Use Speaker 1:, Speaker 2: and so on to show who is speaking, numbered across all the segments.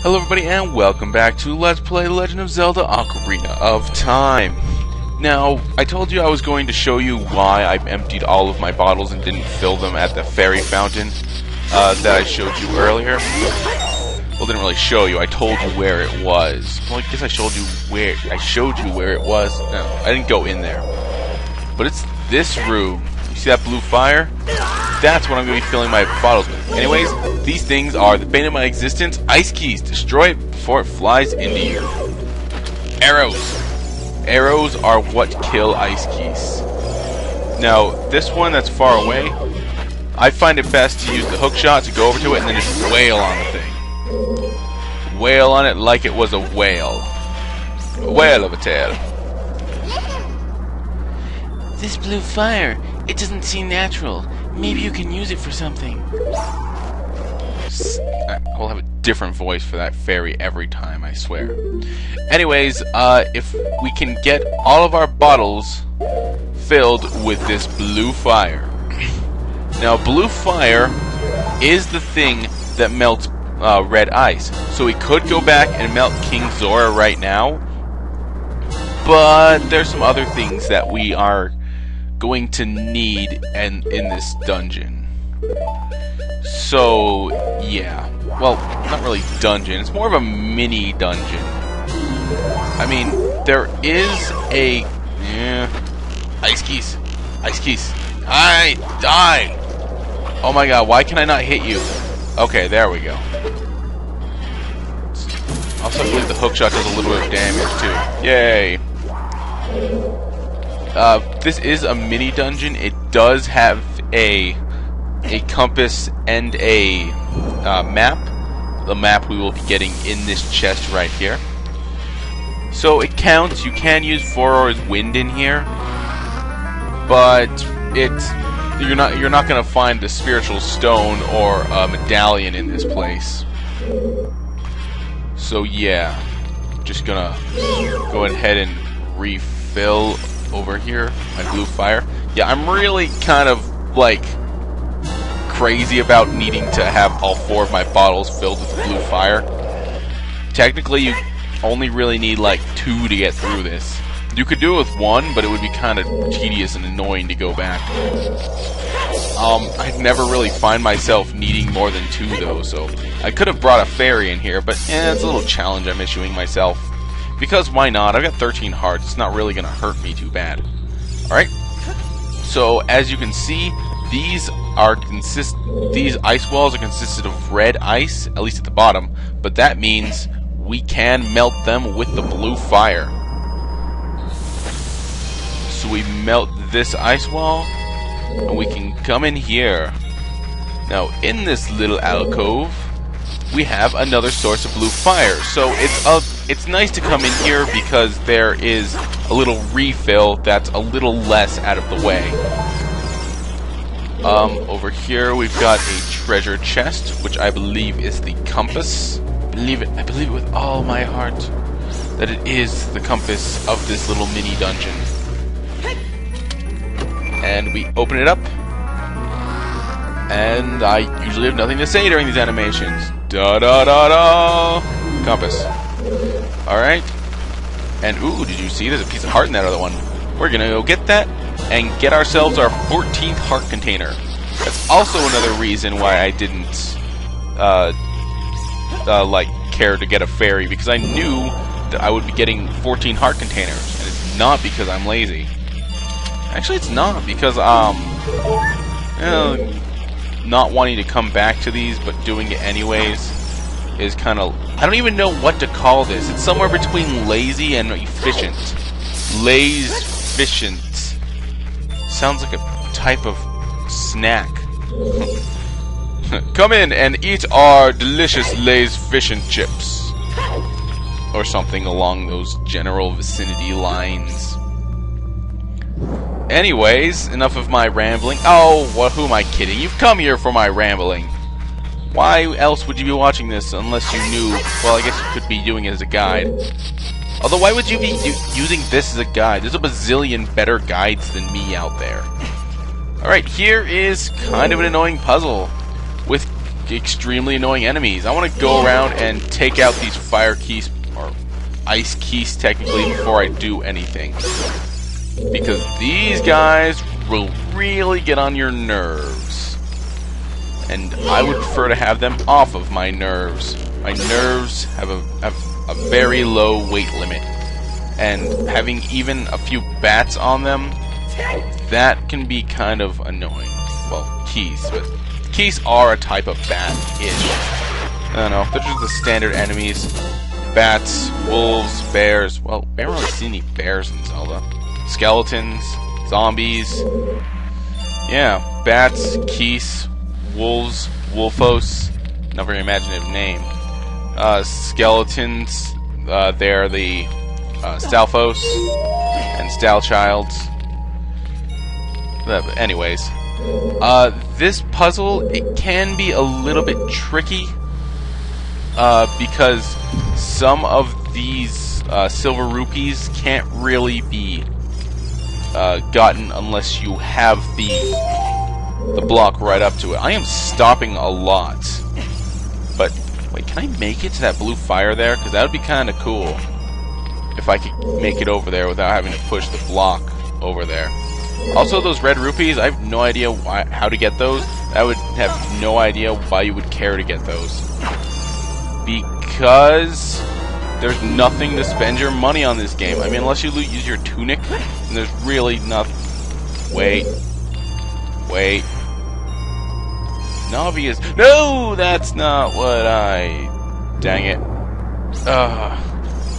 Speaker 1: Hello everybody and welcome back to Let's Play Legend of Zelda Ocarina of Time. Now, I told you I was going to show you why I emptied all of my bottles and didn't fill them at the fairy fountain that I showed you earlier. Well, didn't really show you, I told you where it was. Well, I guess I showed you where it was. No, I didn't go in there. But it's this room. You see that blue fire? That's what I'm going to be filling my bottles with. Anyways, these things are the bane of my existence. Ice keys. Destroy it before it flies into you. Arrows. Arrows are what kill ice keys. Now, this one that's far away, I find it best to use the hook shot to go over to it and then just wail on the thing. Wail on it like it was a whale. A whale of a tail.
Speaker 2: This blue fire, it doesn't seem natural. Maybe you can use it for something.
Speaker 1: I'll have a different voice for that fairy every time, I swear. Anyways, if we can get all of our bottles filled with this blue fire. Now, blue fire is the thing that melts red ice. So we could go back and melt King Zora right now. But there's some other things that we are going to need in this dungeon. So yeah, well, not really dungeon, it's more of a mini dungeon. I mean, there is a ice keys. I die. Oh my god, why can I not hit you? Okay, there we go. Also, I believe the hookshot does a little bit of damage too. Yay. This is a mini dungeon. It does have a compass and a map. The map we will be getting in this chest right here. So it counts. You can use Forora's Wind in here, but you're not gonna find the spiritual stone or a medallion in this place. So yeah, just gonna go ahead and refill over here my blue fire. Yeah, I'm really kind of like crazy about needing to have all 4 of my bottles filled with blue fire. Technically, you only really need like 2 to get through this. You could do it with 1, but it would be kind of tedious and annoying to go back. I'd never really find myself needing more than 2 though, so I could have brought a fairy in here, but it's a little challenge I'm issuing myself. Because why not? I've got 13 hearts. It's not really going to hurt me too bad. Alright. So, as you can see, these ice walls are consisted of red ice, at least at the bottom, but that means we can melt them with the blue fire. So we melt this ice wall, and we can come in here. Now, in this little alcove, we have another source of blue fire. So it's nice to come in here because there is a little refill that's a little less out of the way. Over here we've got a treasure chest, which I believe is the compass. I believe it with all my heart that it is the compass of this little mini dungeon. And we open it up, and I usually have nothing to say during these animations. Da da da da! Compass. Alright. And ooh, did you see there's a piece of heart in that other one? We're gonna go get that and get ourselves our 14th heart container. That's also another reason why I didn't like care to get a fairy, because I knew that I would be getting 14 heart containers, and it's not because I'm lazy. Actually, it's not because not wanting to come back to these, but doing it anyways is kind of... I don't even know what to call this. It's somewhere between lazy and efficient. Laze-ficient. Sounds like a type of snack. Come in and eat our delicious Laze-ficient chips. Or something along those general vicinity lines. Anyways, enough of my rambling. Oh, well, who am I kidding? You've come here for my rambling. Why else would you be watching this unless you knew? Well, I guess you could be doing it as a guide. Although, why would you be using this as a guide? There's a bazillion better guides than me out there. Alright, here is kind of an annoying puzzle. With extremely annoying enemies. I want to go around and take out these fire keys, or ice keys technically, before I do anything. Because these guys will really get on your nerves. And I would prefer to have them off of my nerves. My nerves have a very low weight limit. And having even a few bats on them, that can be kind of annoying. Well, keys, but keys are a type of bat-ish. I don't know, they're just the standard enemies. Bats, wolves, bears. Well, I haven't really seen any bears in Zelda. Skeletons, zombies. Yeah, bats, keys, wolves, wolfos. Not very imaginative name. Skeletons, they're the Stalfos and Stalchilds. Anyways, this puzzle, it can be a little bit tricky because some of these silver rupees can't really be gotten unless you have the block right up to it. I am stopping a lot, but wait, can I make it to that blue fire there? Because that would be kind of cool if I could make it over there without having to push the block over there. Also, those red rupees, I have no idea how to get those. I would have no idea why you would care to get those. Because there's nothing to spend your money on this game. I mean, unless you use your tunic, and there's really nothing. Wait. Navi is... No, that's not what I... Dang it.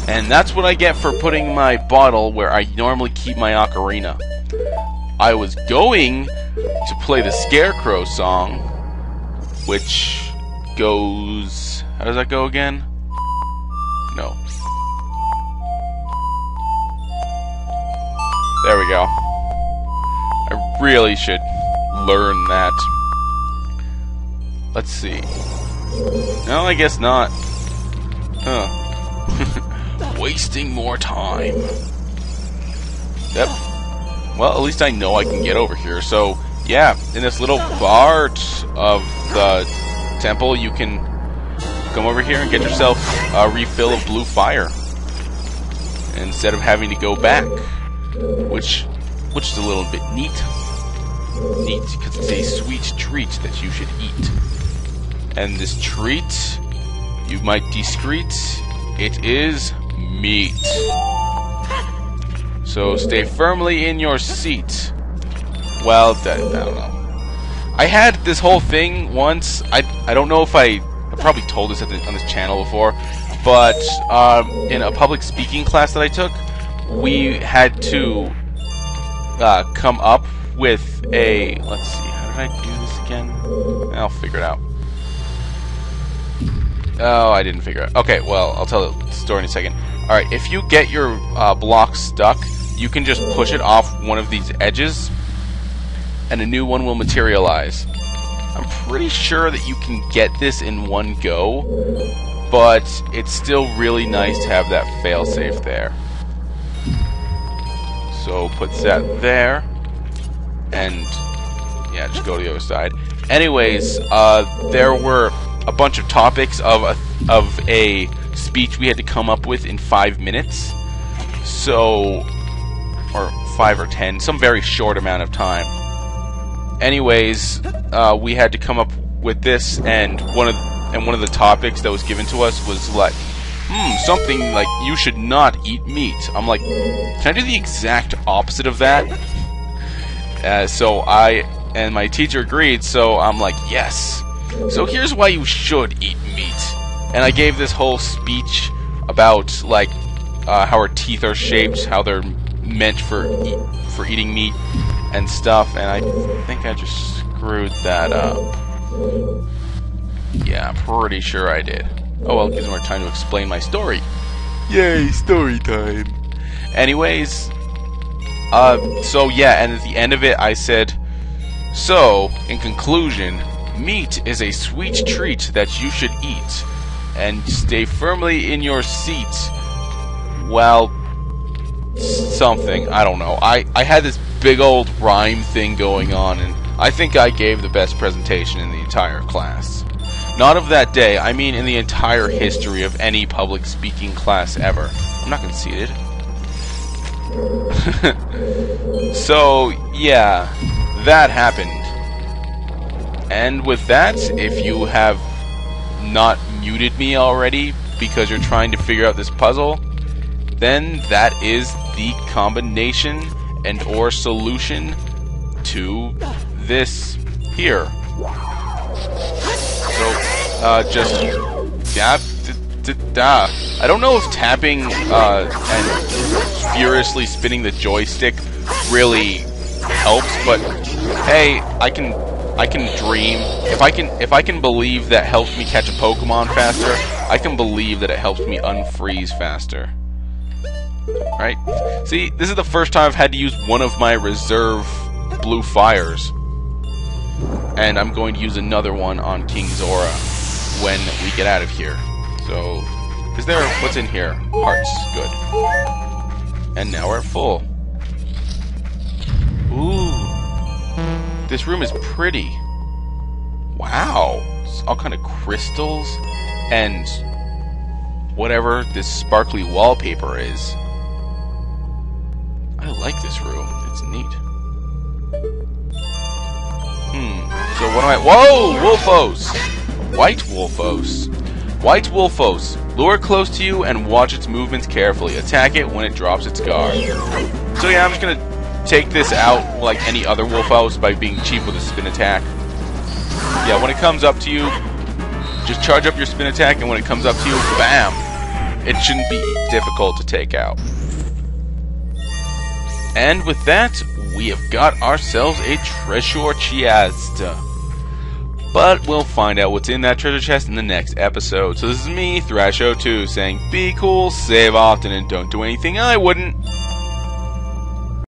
Speaker 1: And that's what I get for putting my bottle where I normally keep my ocarina. I was going to play the Scarecrow song, which goes... How does that go again? No. There we go. I really should learn that. Let's see. No, I guess not. Huh. Wasting more time. Yep. Well, at least I know I can get over here. So, yeah, in this little part of the temple, you can come over here and get yourself a refill of blue fire instead of having to go back, which is a little bit neat. Neat, because it's a sweet treat that you should eat. And this treat, you might discreet, it is meat. So stay firmly in your seat. Well, I don't know. I had this whole thing once. I don't know if I probably told this on this channel before, but in a public speaking class that I took, we had to come up with a... Let's see, how did I do this again? I'll figure it out. Oh, I didn't figure it out. Okay, well, I'll tell the story in a second. Alright, if you get your block stuck, you can just push it off one of these edges, and a new one will materialize. I'm pretty sure that you can get this in one go, but it's still really nice to have that failsafe there. So put that there, and yeah, just go to the other side. Anyways, there were a bunch of topics of a speech we had to come up with in 5 minutes. So, or 5 or 10, some very short amount of time. Anyways, we had to come up with this, and one of the topics that was given to us was like, something like, you should not eat meat. I'm like, can I do the exact opposite of that? So and my teacher agreed, so I'm like, yes. So here's why you should eat meat. And I gave this whole speech about, like, how our teeth are shaped, how they're meant for eating meat and stuff, and I think I just screwed that up. Yeah, I'm pretty sure I did. Oh well, it gives me more time to explain my story. Yay, story time. Anyways, so yeah, and at the end of it I said, so, in conclusion, meat is a sweet treat that you should eat, and stay firmly in your seat while something, I don't know. I had this big old rhyme thing going on, and I think I gave the best presentation in the entire class. Not of that day, I mean in the entire history of any public speaking class ever. I'm not conceited. So, yeah, that happened. And with that, if you have not muted me already because you're trying to figure out this puzzle, then that is the combination and or solution to this here. So, just dab, I don't know if tapping and furiously spinning the joystick really helps, but hey, I can dream. If I can believe that helps me catch a Pokemon faster, I can believe that it helps me unfreeze faster. Right? See, this is the first time I've had to use one of my reserve blue fires. And I'm going to use another one on King Zora when we get out of here. So, is there... what's in here? Hearts. Good. And now we're full. Ooh. This room is pretty. Wow. It's all kind of crystals and whatever this sparkly wallpaper is. I like this room. It's neat. So what am I... whoa! Wolfos! White Wolfos. White Wolfos. Lure close to you and watch its movements carefully. Attack it when it drops its guard. So yeah, I'm just gonna take this out like any other Wolfos by being cheap with a spin attack. Yeah, when it comes up to you, just charge up your spin attack, and when it comes up to you, bam! It shouldn't be difficult to take out. And with that, we have got ourselves a treasure chest. But we'll find out what's in that treasure chest in the next episode. So this is me, Thrasho2, saying be cool, save often, and don't do anything I wouldn't.